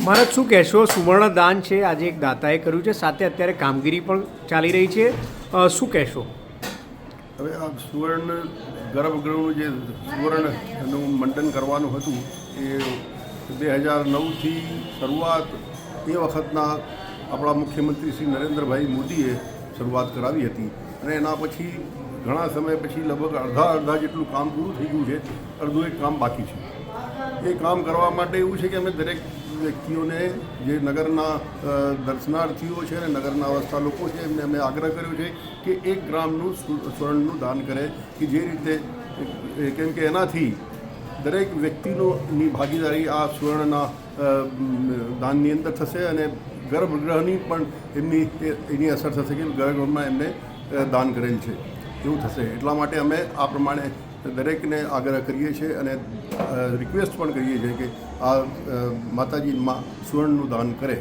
મહારાજ શું કહેશો? સુવર્ણ દાન છે, આજે એક દાતાએ કર્યું છે, સાથે અત્યારે કામગીરી પણ ચાલી રહી છે, શું કહેશો? હવે આ સુવર્ણ ગર્ભગૃહનું જે સુવર્ણનું મંડન કરવાનું હતું એ 2009થી શરૂઆત એ વખતના આપણા મુખ્યમંત્રી શ્રી નરેન્દ્રભાઈ મોદીએ શરૂઆત કરાવી હતી અને એના પછી ઘણા સમય પછી લગભગ અડધા જેટલું કામ પૂરું થઈ ગયું છે, અડધું એક કામ બાકી છે. એ કામ કરવા માટે એવું છે કે અમે દરેક વ્યક્તિઓને જે નગરના દર્શનાર્થીઓ છે અને નગરના વસતા લોકો છે એમને અમે આગ્રહ કર્યો છે કે 1 ગ્રામનું સ્વર્ણનું દાન કરે, કે જે રીતે કેમ કે એનાથી દરેક વ્યક્તિની ભાગીદારી આ સુવર્ણના દાનની અંદર થશે અને ગર્ભગૃહની પણ એની અસર થશે કે ગર્ભગૃહમાં એમને દાન કરેલ છે એવું થશે. એટલા માટે અમે આ પ્રમાણે દરેકને આગ્રહ કરીએ છીએ અને રિક્વેસ્ટ પણ કરીએ છીએ કે આ માતાજીમાં સુવર્ણનું દાન કરે.